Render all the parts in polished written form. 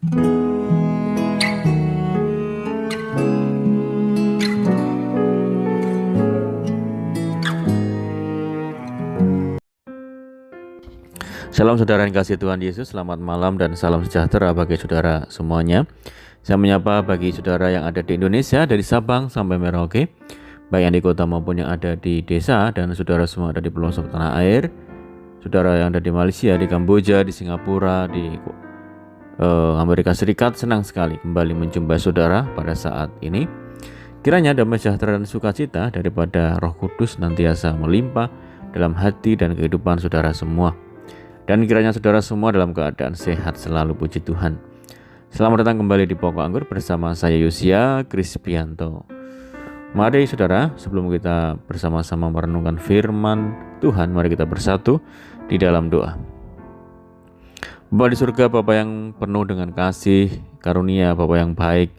Shalom saudara yang kasih Tuhan Yesus, selamat malam dan salam sejahtera bagi saudara semuanya. Saya menyapa bagi saudara yang ada di Indonesia dari Sabang sampai Merauke, baik yang di kota maupun yang ada di desa, dan saudara semua ada di pelosok tanah air, saudara yang ada di Malaysia, di Kamboja, di Singapura, di Amerika Serikat. Senang sekali kembali menjumpai saudara pada saat ini. Kiranya damai sejahtera dan sukacita daripada Roh Kudus nantiasa melimpah dalam hati dan kehidupan saudara semua. Dan kiranya saudara semua dalam keadaan sehat selalu, puji Tuhan. Selamat datang kembali di Pokok Anggur bersama saya Yosia Krispianto. Mari saudara, sebelum kita bersama-sama merenungkan firman Tuhan, mari kita bersatu di dalam doa. Bapa di surga, Bapa yang penuh dengan kasih, karunia, Bapa yang baik,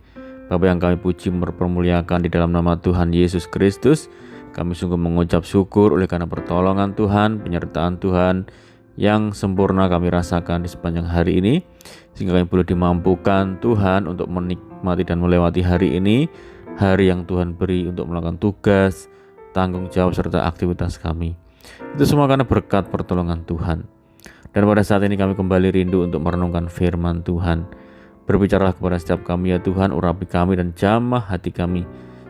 Bapa yang kami puji mempermuliakan di dalam nama Tuhan Yesus Kristus. Kami sungguh mengucap syukur oleh karena pertolongan Tuhan, penyertaan Tuhan yang sempurna kami rasakan di sepanjang hari ini, sehingga kami boleh dimampukan Tuhan untuk menikmati dan melewati hari ini, hari yang Tuhan beri untuk melakukan tugas, tanggung jawab serta aktivitas kami. Itu semua karena berkat pertolongan Tuhan. Dan pada saat ini kami kembali rindu untuk merenungkan firman Tuhan. Berbicaralah kepada setiap kami ya Tuhan, urapi kami dan jamah hati kami,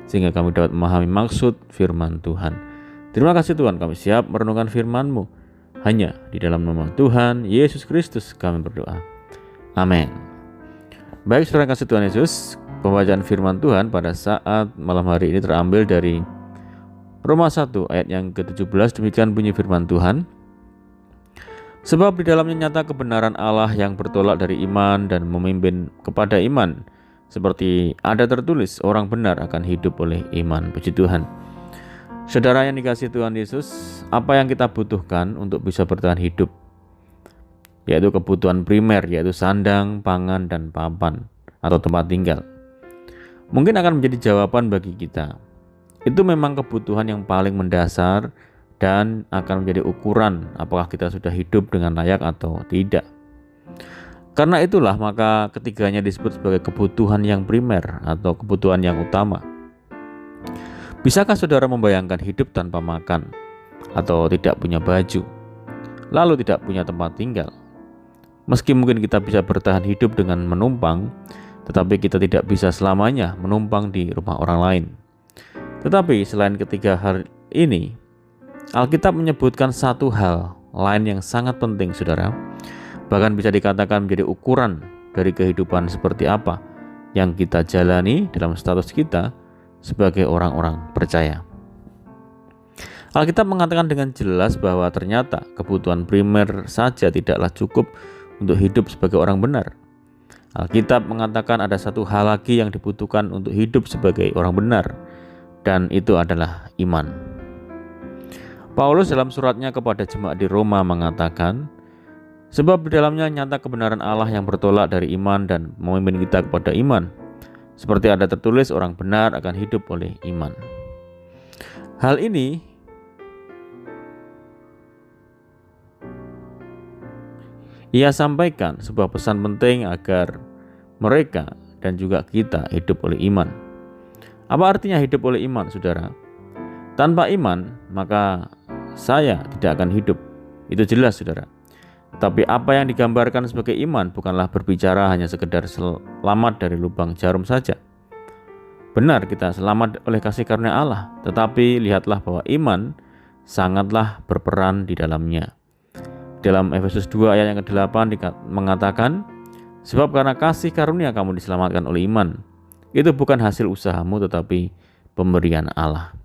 sehingga kami dapat memahami maksud firman Tuhan. Terima kasih Tuhan, kami siap merenungkan firman-Mu. Hanya di dalam nama Tuhan Yesus Kristus kami berdoa. Amin. Baik saudara kasih Tuhan Yesus, pembacaan firman Tuhan pada saat malam hari ini terambil dari Roma 1 ayat yang ke-17. Demikian bunyi firman Tuhan. Sebab di dalamnya nyata kebenaran Allah yang bertolak dari iman dan memimpin kepada iman. Seperti ada tertulis, orang benar akan hidup oleh iman. Puji Tuhan. Saudara yang dikasihi Tuhan Yesus, apa yang kita butuhkan untuk bisa bertahan hidup? Yaitu kebutuhan primer, yaitu sandang, pangan, dan papan atau tempat tinggal. Mungkin akan menjadi jawaban bagi kita. Itu memang kebutuhan yang paling mendasar dan akan menjadi ukuran apakah kita sudah hidup dengan layak atau tidak. Karena itulah maka ketiganya disebut sebagai kebutuhan yang primer atau kebutuhan yang utama. Bisakah saudara membayangkan hidup tanpa makan atau tidak punya baju, lalu tidak punya tempat tinggal? Meski mungkin kita bisa bertahan hidup dengan menumpang, tetapi kita tidak bisa selamanya menumpang di rumah orang lain. Tetapi selain ketiga hal ini, Alkitab menyebutkan satu hal lain yang sangat penting saudara, bahkan bisa dikatakan menjadi ukuran dari kehidupan seperti apa yang kita jalani dalam status kita sebagai orang-orang percaya. Alkitab mengatakan dengan jelas bahwa ternyata kebutuhan primer saja tidaklah cukup untuk hidup sebagai orang benar. Alkitab mengatakan ada satu hal lagi yang dibutuhkan untuk hidup sebagai orang benar, dan itu adalah iman. Paulus dalam suratnya kepada jemaat di Roma mengatakan, sebab di dalamnya nyata kebenaran Allah yang bertolak dari iman dan memimpin kita kepada iman. Seperti ada tertulis, orang benar akan hidup oleh iman. Hal ini ia sampaikan sebuah pesan penting agar mereka dan juga kita hidup oleh iman. Apa artinya hidup oleh iman, saudara? Tanpa iman, maka saya tidak akan hidup. Itu jelas, saudara. Tapi apa yang digambarkan sebagai iman bukanlah berbicara hanya sekedar selamat dari lubang jarum saja. Benar, kita selamat oleh kasih karunia Allah, tetapi lihatlah bahwa iman sangatlah berperan di dalamnya. Dalam Efesus 2 ayat yang ke-8 mengatakan, sebab karena kasih karunia kamu diselamatkan oleh iman. Itu bukan hasil usahamu tetapi pemberian Allah.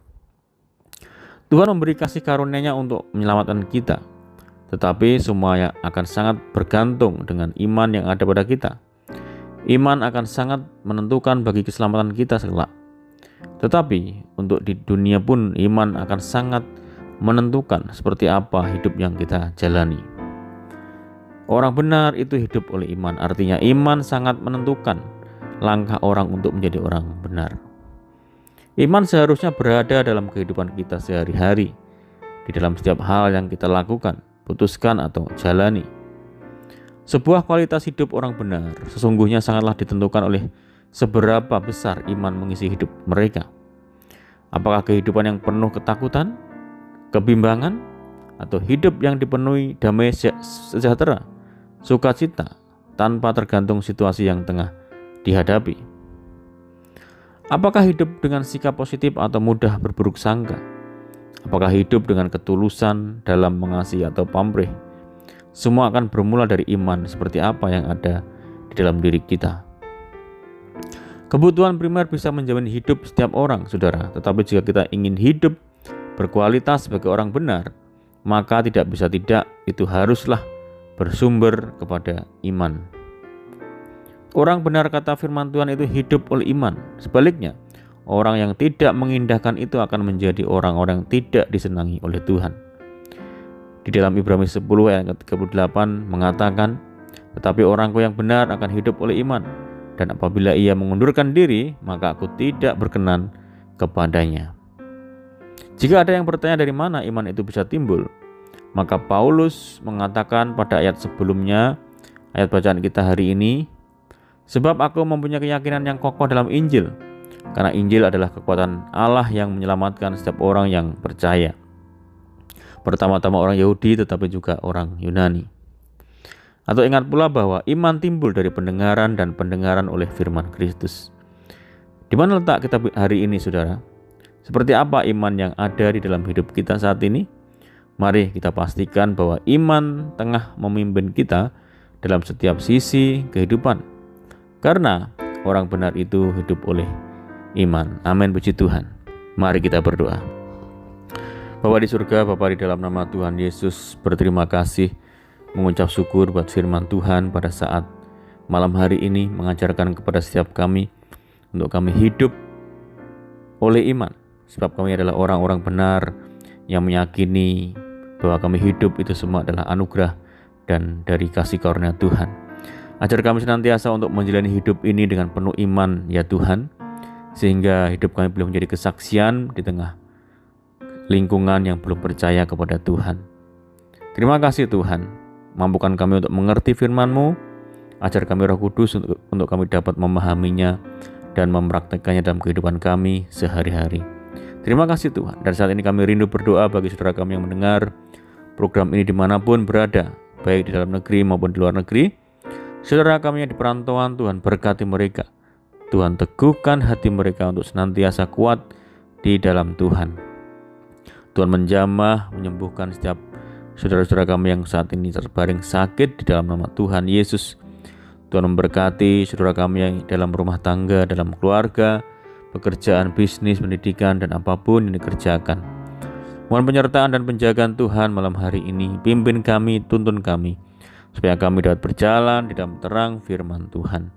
Tuhan memberi kasih karunia-Nya untuk menyelamatkan kita. Tetapi semuanya akan sangat bergantung dengan iman yang ada pada kita. Iman akan sangat menentukan bagi keselamatan kita kelak. Tetapi untuk di dunia pun iman akan sangat menentukan seperti apa hidup yang kita jalani. Orang benar itu hidup oleh iman, artinya iman sangat menentukan langkah orang untuk menjadi orang benar. Iman seharusnya berada dalam kehidupan kita sehari-hari, di dalam setiap hal yang kita lakukan, putuskan atau jalani. Sebuah kualitas hidup orang benar sesungguhnya sangatlah ditentukan oleh seberapa besar iman mengisi hidup mereka. Apakah kehidupan yang penuh ketakutan, kebimbangan, atau hidup yang dipenuhi damai sejahtera, sukacita, tanpa tergantung situasi yang tengah dihadapi. Apakah hidup dengan sikap positif atau mudah berburuk sangka? Apakah hidup dengan ketulusan dalam mengasihi atau pamrih? Semua akan bermula dari iman seperti apa yang ada di dalam diri kita. Kebutuhan primer bisa menjamin hidup setiap orang, saudara. Tetapi jika kita ingin hidup berkualitas sebagai orang benar, maka tidak bisa tidak, itu haruslah bersumber kepada iman. Orang benar, kata firman Tuhan, itu hidup oleh iman. Sebaliknya, orang yang tidak mengindahkan itu akan menjadi orang-orang yang tidak disenangi oleh Tuhan. Di dalam Ibrani 10 ayat 38 mengatakan, tetapi orangku yang benar akan hidup oleh iman, dan apabila ia mengundurkan diri, maka aku tidak berkenan kepadanya. Jika ada yang bertanya dari mana iman itu bisa timbul, maka Paulus mengatakan pada ayat sebelumnya, ayat bacaan kita hari ini, sebab aku mempunyai keyakinan yang kokoh dalam Injil, karena Injil adalah kekuatan Allah yang menyelamatkan setiap orang yang percaya. Pertama-tama orang Yahudi tetapi juga orang Yunani. Atau ingat pula bahwa iman timbul dari pendengaran dan pendengaran oleh firman Kristus. Di mana letak kita hari ini, saudara? Seperti apa iman yang ada di dalam hidup kita saat ini? Mari kita pastikan bahwa iman tengah memimpin kita dalam setiap sisi kehidupan. Karena orang benar itu hidup oleh iman. Amin, puji Tuhan. Mari kita berdoa. Bapa di surga, Bapa di dalam nama Tuhan Yesus, berterima kasih, mengucap syukur buat firman Tuhan pada saat malam hari ini mengajarkan kepada setiap kami untuk kami hidup oleh iman. Sebab kami adalah orang-orang benar yang meyakini bahwa kami hidup itu semua adalah anugerah dan dari kasih karunia Tuhan. Ajar kami senantiasa untuk menjalani hidup ini dengan penuh iman ya Tuhan, sehingga hidup kami boleh menjadi kesaksian di tengah lingkungan yang belum percaya kepada Tuhan. Terima kasih Tuhan, mampukan kami untuk mengerti firman-Mu, ajar kami Roh Kudus untuk kami dapat memahaminya dan mempraktekannya dalam kehidupan kami sehari-hari. Terima kasih Tuhan, dan saat ini kami rindu berdoa bagi saudara kami yang mendengar program ini dimanapun berada, baik di dalam negeri maupun di luar negeri. Saudara kami yang di perantauan, Tuhan berkati mereka. Tuhan teguhkan hati mereka untuk senantiasa kuat di dalam Tuhan. Tuhan menjamah, menyembuhkan setiap saudara-saudara kami yang saat ini terbaring sakit di dalam nama Tuhan Yesus. Tuhan memberkati saudara kami yang dalam rumah tangga, dalam keluarga, pekerjaan, bisnis, pendidikan, dan apapun yang dikerjakan. Mohon penyertaan dan penjagaan Tuhan malam hari ini. Pimpin kami, tuntun kami, supaya kami dapat berjalan di dalam terang firman Tuhan.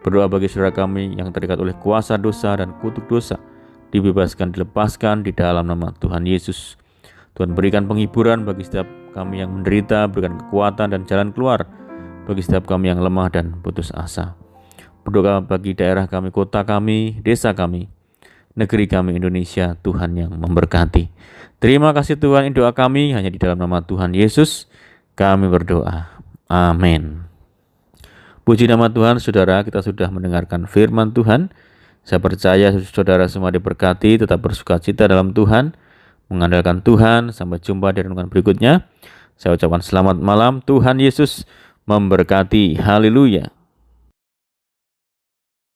Berdoa bagi saudara kami yang terikat oleh kuasa dosa dan kutuk dosa, dibebaskan, dilepaskan di dalam nama Tuhan Yesus. Tuhan berikan penghiburan bagi setiap kami yang menderita, berikan kekuatan dan jalan keluar bagi setiap kami yang lemah dan putus asa. Berdoa bagi daerah kami, kota kami, desa kami, negeri kami Indonesia, Tuhan yang memberkati. Terima kasih Tuhan, ini doa kami hanya di dalam nama Tuhan Yesus kami berdoa. Amin. Puji nama Tuhan, saudara, kita sudah mendengarkan firman Tuhan. Saya percaya saudara semua diberkati, tetap bersukacita dalam Tuhan, mengandalkan Tuhan. Sampai jumpa di renungan berikutnya. Saya ucapkan selamat malam, Tuhan Yesus memberkati. Haleluya.